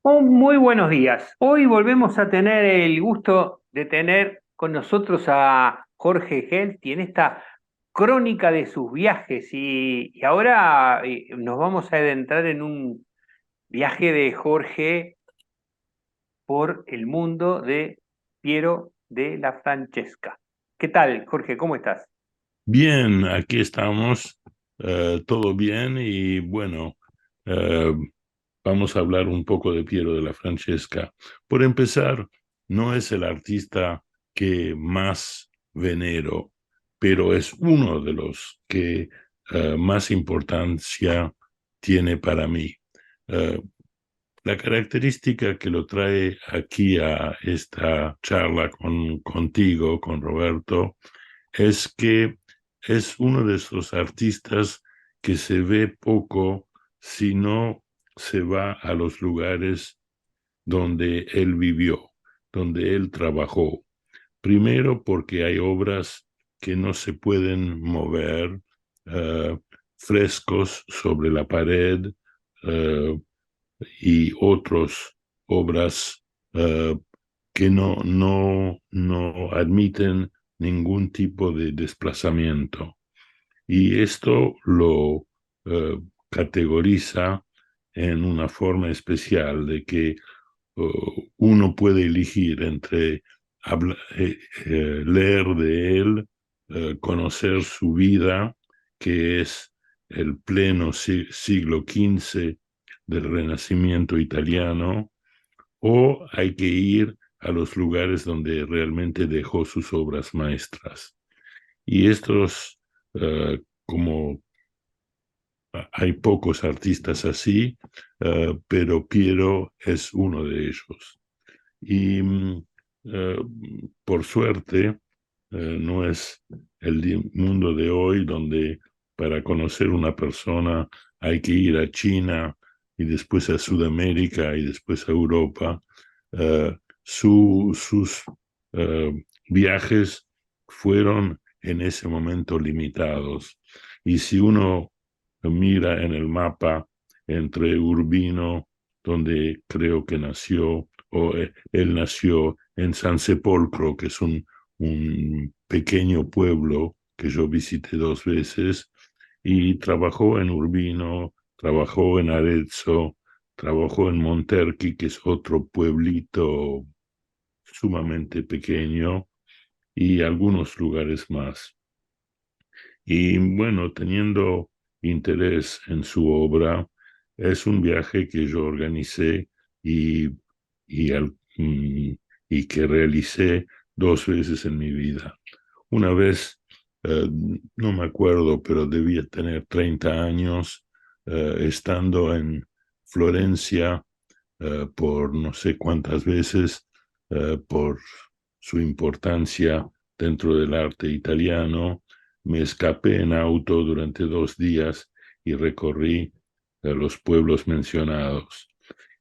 Muy buenos días. Hoy volvemos a tener el gusto de tener con nosotros a Jorge Gelti en esta crónica de sus viajes y ahora nos vamos a adentrar en un viaje de Jorge por el mundo de Piero de la Francesca. ¿Qué tal, Jorge? ¿Cómo estás? Bien, aquí estamos, todo bien y bueno, eh, vamos a hablar un poco de Piero de la Francesca. Por empezar, no es el artista que más venero, pero es uno de los que más importancia tiene para mí. Eh, la característica que lo trae aquí a esta charla contigo, con Roberto, es que es uno de esos artistas que se ve poco si no se va a los lugares donde él vivió, donde él trabajó. Primero porque hay obras que no se pueden mover, eh, frescos sobre la pared, eh, y otras obras eh, que no admiten ningún tipo de desplazamiento. Y esto lo categoriza en una forma especial de que uno puede elegir entre leer de él, conocer su vida, que es el pleno siglo XV del Renacimiento italiano, o hay que ir a los lugares donde realmente dejó sus obras maestras. Y estos, como hay pocos artistas así, pero Piero es uno de ellos. Y eh, por suerte, no es el mundo de hoy donde para conocer una persona hay que ir a China y después a Sudamérica y después a Europa. Eh, sus viajes fueron en ese momento limitados. Y si uno mira en el mapa entre Urbino, donde creo que nació, o él nació en San Sepolcro, que es un pequeño pueblo que yo visité dos veces, y trabajó en Urbino, trabajó en Arezzo, trabajó en Monterqui, que es otro pueblito sumamente pequeño, y algunos lugares más. Y bueno, teniendo interés en su obra, es un viaje que yo organicé y, y, y que realicé dos veces en mi vida. Una vez, no me acuerdo, pero debía tener 30 años, estando en Florencia, por no sé cuántas veces, por su importancia dentro del arte italiano. Me escapé en auto durante 2 días y recorrí los pueblos mencionados.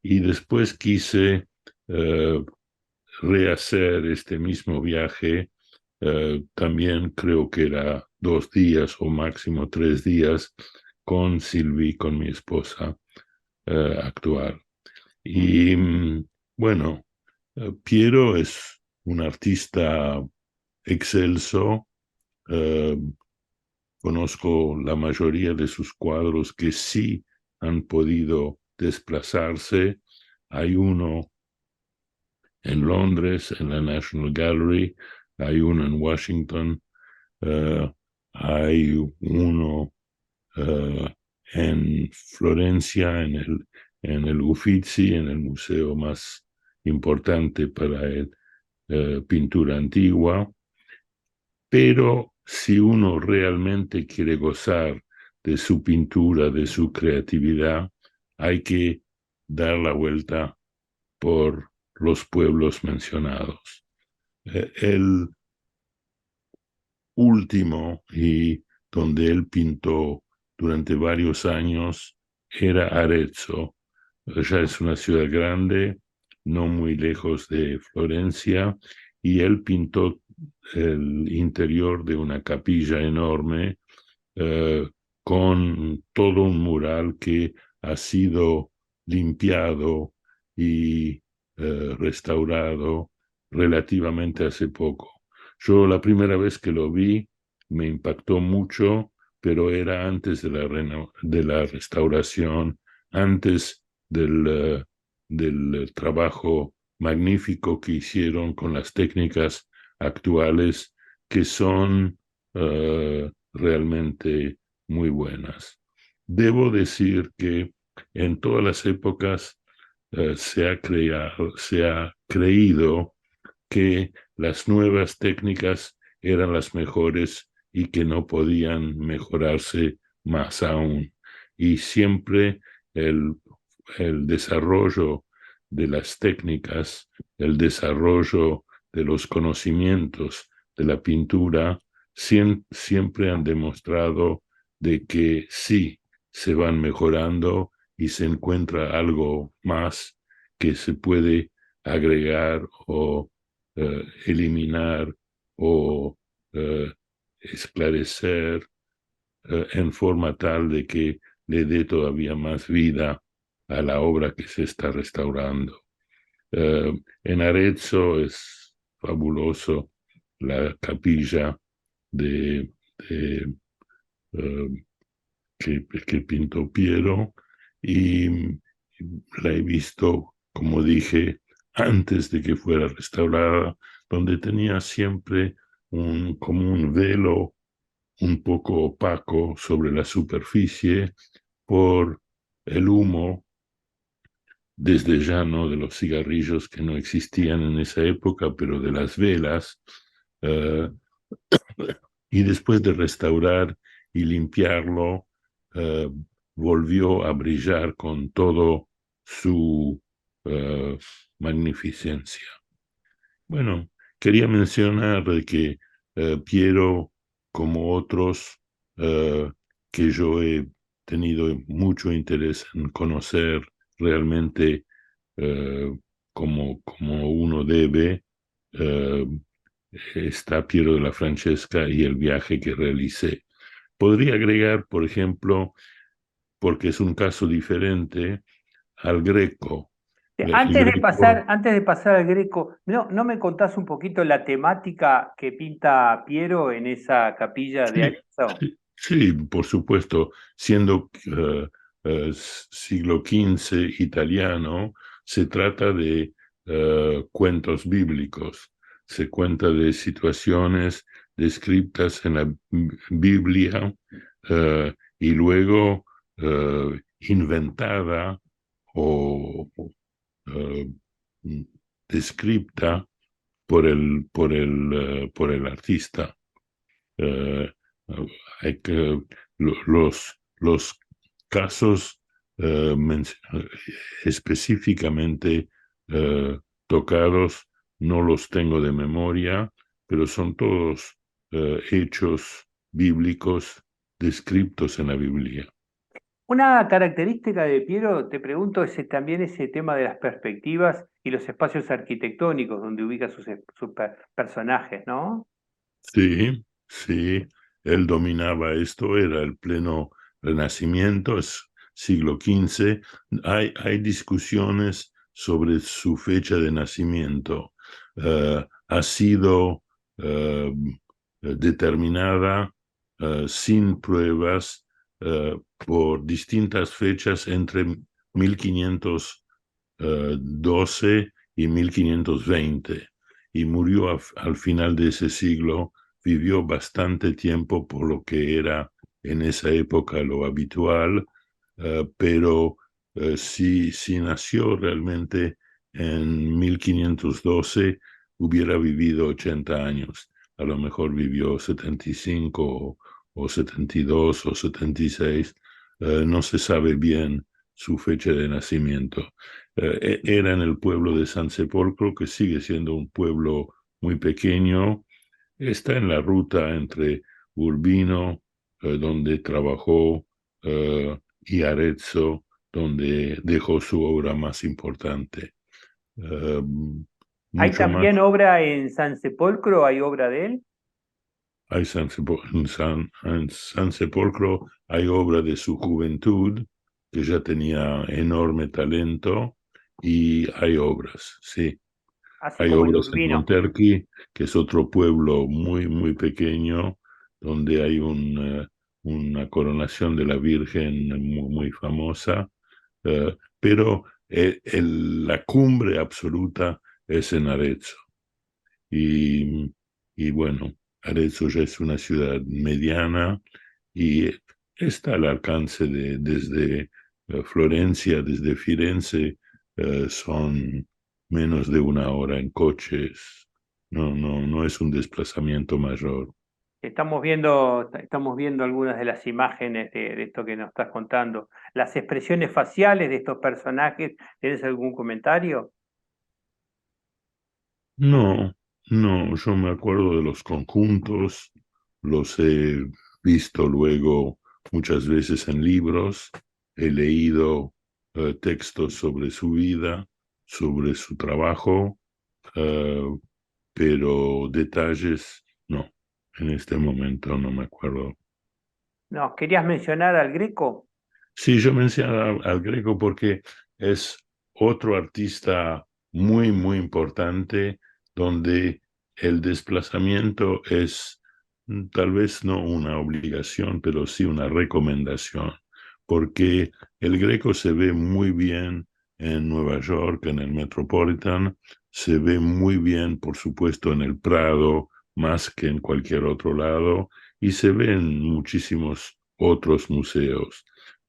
Y después quise eh, rehacer este mismo viaje, también creo que era 2 días o máximo 3 días, con Silvi, con mi esposa actual. Y bueno, Piero es un artista excelso. eh, Conozco la mayoría de sus cuadros que sí han podido desplazarse. Hay uno en Londres, en la National Gallery, hay uno en Washington, eh, hay uno en Florencia, en el Uffizi, en el museo más importante para el, pintura antigua. Pero si uno realmente quiere gozar de su pintura, de su creatividad, hay que dar la vuelta por los pueblos mencionados. El último, y donde él pintó durante varios años, era Arezzo. Ya es una ciudad grande, no muy lejos de Florencia, y él pintó el interior de una capilla enorme, eh, con todo un mural que ha sido limpiado y restaurado relativamente hace poco. Yo la primera vez que lo vi me impactó mucho, pero era antes de la restauración, antes del trabajo magnífico que hicieron con las técnicas actuales, que son realmente muy buenas. Debo decir que en todas las épocas se ha creído que las nuevas técnicas eran las mejores y que no podían mejorarse más aún. Y siempre el, el desarrollo de las técnicas, el desarrollo de los conocimientos de la pintura, siempre han demostrado de que sí se van mejorando y se encuentra algo más que se puede agregar o eliminar o eh, esclarecer en forma tal de que le dé todavía más vida a la obra que se está restaurando. En Arezzo es fabuloso la capilla de, de, eh, que pintó Piero y la he visto, como dije, antes de que fuera restaurada, donde tenía siempre como un velo un poco opaco sobre la superficie por el humo, desde ya no de los cigarrillos que no existían en esa época, pero de las velas, eh, y después de restaurar y limpiarlo, eh, volvió a brillar con todo su eh, magnificencia. Bueno, quería mencionar de que Piero, como otros que yo he tenido mucho interés en conocer realmente eh, como uno debe, eh, está Piero de la Francesca y el viaje que realicé. Podría agregar, por ejemplo, porque es un caso diferente, al Greco. El Greco, Antes de pasar al Greco, ¿no me contás un poquito la temática que pinta Piero en esa capilla de sí, Arezzo? sí, por supuesto, siendo siglo XV italiano, se trata de cuentos bíblicos. Se cuenta de situaciones descritas en la Biblia y luego inventada o eh, descripta por el artista. Eh, hay que, los casos específicamente eh, tocados no los tengo de memoria, pero son todos hechos bíblicos descritos en la Biblia. Una característica de Piero, te pregunto, es también ese tema de las perspectivas y los espacios arquitectónicos donde ubica sus personajes, ¿no? Sí, sí, él dominaba esto, era el pleno Renacimiento, es siglo XV. Hay discusiones sobre su fecha de nacimiento. Ha sido eh, determinada sin pruebas por distintas fechas entre 1512 y 1520 y murió al final de ese siglo. Vivió bastante tiempo por lo que era en esa época lo habitual, pero si nació realmente en 1512, hubiera vivido 80 años. A lo mejor vivió 75 o 72 o 76. No se sabe bien su fecha de nacimiento. Era en el pueblo de San Sepolcro, que sigue siendo un pueblo muy pequeño. Está en la ruta entre Urbino, donde trabajó, y Arezzo, donde dejó su obra más importante. Eh, ¿Hay Mucho más. también obra en San Sepolcro? ¿Hay obra de él? Hay en San Sepolcro hay obra de su juventud, que ya tenía enorme talento, y hay obras, sí. así Hay como el obras en Urbino. Monterqui, que es otro pueblo muy, muy pequeño, donde hay una coronación de la Virgen muy, muy famosa, pero la cumbre absoluta es en Arezzo. Y, y bueno, Arezzo ya es una ciudad mediana y está al alcance desde Florencia, desde Firenze, son menos de una hora en coches. No, no, no es un desplazamiento mayor. Estamos viendo algunas de las imágenes de esto que nos estás contando. Las expresiones faciales de estos personajes, ¿tienes algún comentario? No, no, yo me acuerdo de los conjuntos, los he visto luego muchas veces en libros, he leído textos sobre su vida, sobre su trabajo, eh, pero detalles no, en este momento no me acuerdo. No, ¿querías mencionar al Greco? Sí, yo menciono al Greco porque es otro artista muy, muy importante donde el desplazamiento es tal vez no una obligación, pero sí una recomendación, porque el Greco se ve muy bien en Nueva York, en el Metropolitan, se ve muy bien, por supuesto, en el Prado, más que en cualquier otro lado, y se ve en muchísimos otros museos,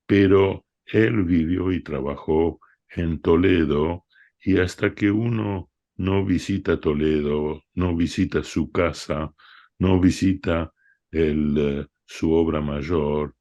pero él vivió y trabajó en Toledo y hasta que uno no visita Toledo, no visita su casa, no visita su obra mayor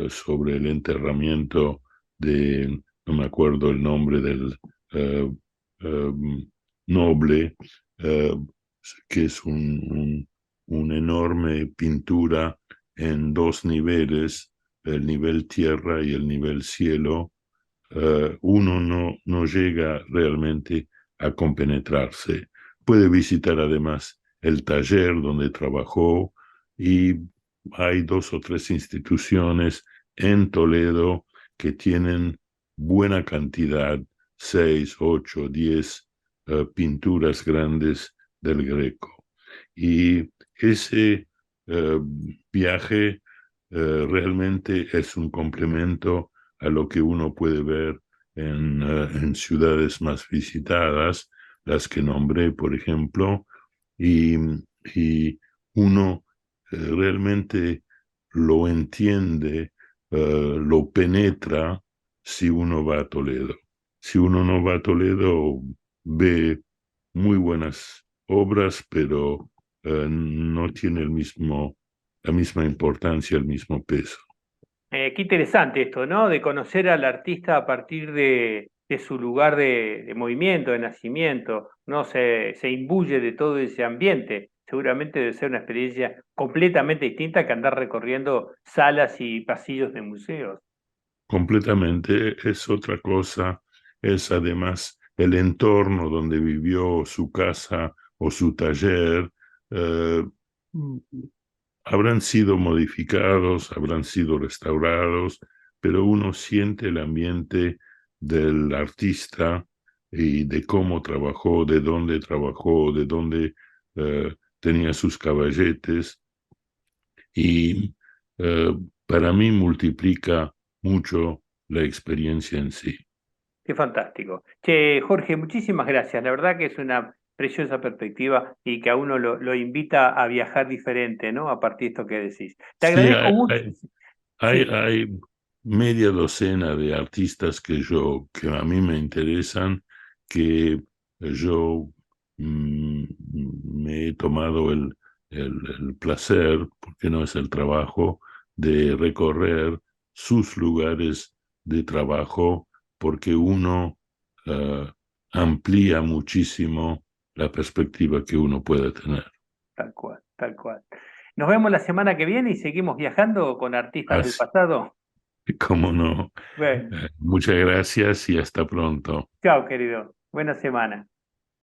sobre el enterramiento de, no me acuerdo el nombre del eh, eh, noble, eh, que es una enorme pintura en dos niveles, el nivel tierra y el nivel cielo, uno no llega realmente a compenetrarse. Puede visitar además el taller donde trabajó y hay dos o tres instituciones en Toledo que tienen buena cantidad, 6, 8, 10 pinturas grandes del Greco. Y ese eh, viaje realmente es un complemento a lo que uno puede ver en ciudades más visitadas, las que nombré, por ejemplo, y, y uno realmente lo entiende, lo penetra si uno va a Toledo. Si uno no va a Toledo, ve muy buenas obras, pero no tiene la misma importancia, el mismo peso. Qué interesante esto, ¿no? De conocer al artista a partir de su lugar de movimiento, de nacimiento, ¿no? Se imbuye de todo ese ambiente. Seguramente debe ser una experiencia completamente distinta que andar recorriendo salas y pasillos de museos. Completamente es otra cosa, es además el entorno donde vivió su casa o su taller. eh, Habrán sido modificados, habrán sido restaurados, pero uno siente el ambiente del artista y de cómo trabajó, de dónde tenía sus caballetes y eh, para mí multiplica mucho la experiencia en sí. Qué fantástico. Che, Jorge, muchísimas gracias. La verdad que es una preciosa perspectiva y que a uno lo invita a viajar diferente, ¿no? A partir de esto que decís. Te Sí, agradezco mucho. Sí. hay media docena de artistas que a mí me interesan, que yo mm, me he tomado el placer, porque no es el trabajo, de recorrer sus lugares de trabajo, porque uno eh, amplía muchísimo la perspectiva que uno puede tener. Tal cual, tal cual. Nos vemos la semana que viene y seguimos viajando con artistas del Así, pasado. como no. Bueno, Muchas gracias y hasta pronto. chao, querido. Buena semana.